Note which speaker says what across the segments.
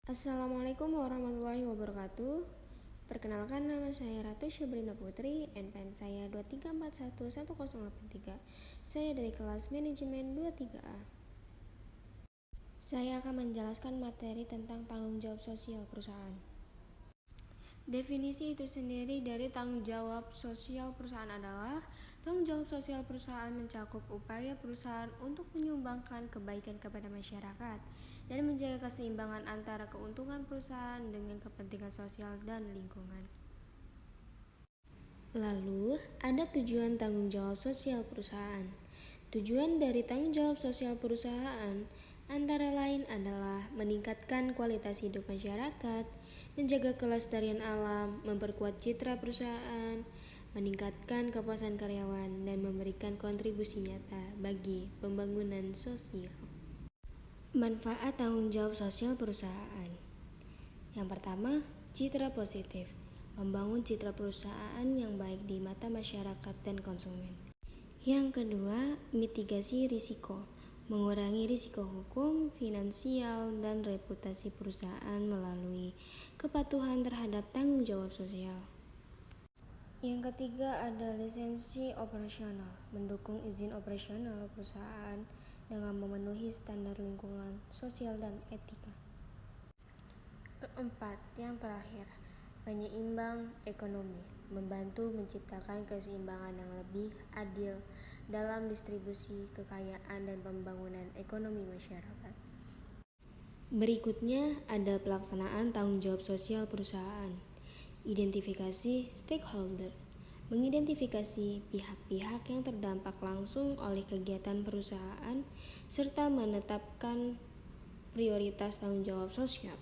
Speaker 1: Assalamualaikum warahmatullahi wabarakatuh. Perkenalkan, nama saya Ratu Syabrina Putri, NPM saya 23411083. Saya dari kelas manajemen 23A. Saya akan menjelaskan materi tentang tanggung jawab sosial perusahaan. Definisi itu sendiri dari tanggung jawab sosial perusahaan adalah tanggung jawab sosial perusahaan mencakup upaya perusahaan untuk menyumbangkan kebaikan kepada masyarakat dan menjaga keseimbangan antara keuntungan perusahaan dengan kepentingan sosial dan lingkungan. Lalu, ada tujuan tanggung jawab sosial perusahaan. Tujuan dari tanggung jawab sosial perusahaan antara lain adalah meningkatkan kualitas hidup masyarakat, menjaga kelestarian alam, memperkuat citra perusahaan, meningkatkan kepuasan karyawan, dan memberikan kontribusi nyata bagi pembangunan sosial. Manfaat tanggung jawab sosial perusahaan. Yang pertama, citra positif. Membangun citra perusahaan yang baik di mata masyarakat dan konsumen. Yang kedua, mitigasi risiko. Mengurangi risiko hukum, finansial, dan reputasi perusahaan melalui kepatuhan terhadap tanggung jawab sosial. Yang ketiga ada lisensi operasional, mendukung izin operasional perusahaan dengan memenuhi standar lingkungan, sosial, dan etika. Keempat, yang terakhir, penyeimbang ekonomi, membantu menciptakan keseimbangan yang lebih adil dalam distribusi kekayaan dan pembangunan ekonomi masyarakat. Berikutnya ada pelaksanaan tanggung jawab sosial perusahaan. Identifikasi stakeholder, mengidentifikasi pihak-pihak yang terdampak langsung oleh kegiatan perusahaan serta menetapkan prioritas tanggung jawab sosial.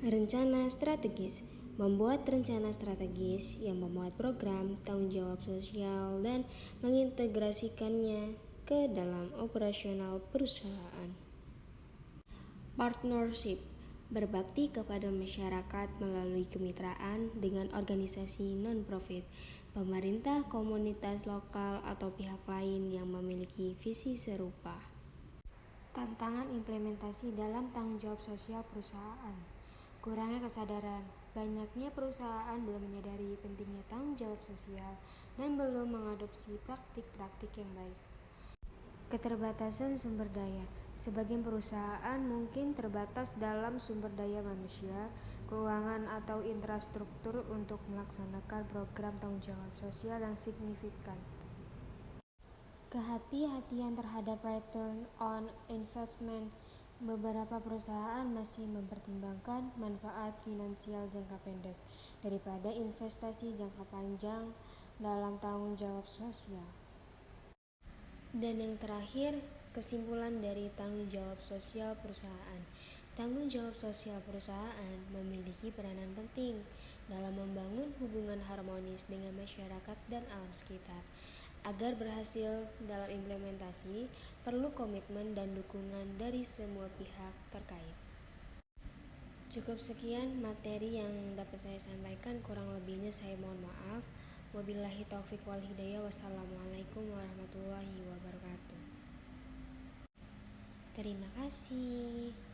Speaker 1: Rencana strategis, membuat rencana strategis yang memuat program tanggung jawab sosial dan mengintegrasikannya ke dalam operasional perusahaan. Partnership, berbakti kepada masyarakat melalui kemitraan dengan organisasi non-profit, pemerintah, komunitas lokal, atau pihak lain yang memiliki visi serupa. Tantangan implementasi dalam tanggung jawab sosial perusahaan. Kurangnya kesadaran, banyaknya perusahaan belum menyadari pentingnya tanggung jawab sosial dan belum mengadopsi praktik-praktik yang baik. Keterbatasan sumber daya. Sebagian perusahaan mungkin terbatas dalam sumber daya manusia, keuangan, atau infrastruktur untuk melaksanakan program tanggung jawab sosial yang signifikan. Kehati-hatian terhadap return on investment. Beberapa perusahaan masih mempertimbangkan manfaat finansial jangka pendek daripada investasi jangka panjang dalam tanggung jawab sosial. Dan yang terakhir, kesimpulan dari tanggung jawab sosial perusahaan. Tanggung jawab sosial perusahaan memiliki peranan penting dalam membangun hubungan harmonis dengan masyarakat dan alam sekitar. Agar berhasil dalam implementasi, perlu komitmen dan dukungan dari semua pihak terkait. Cukup sekian materi yang dapat saya sampaikan, kurang lebihnya saya mohon maaf. Wabillahi taufiq wal hidayah. Wassalamualaikum warahmatullahi wabarakatuh. Terima kasih.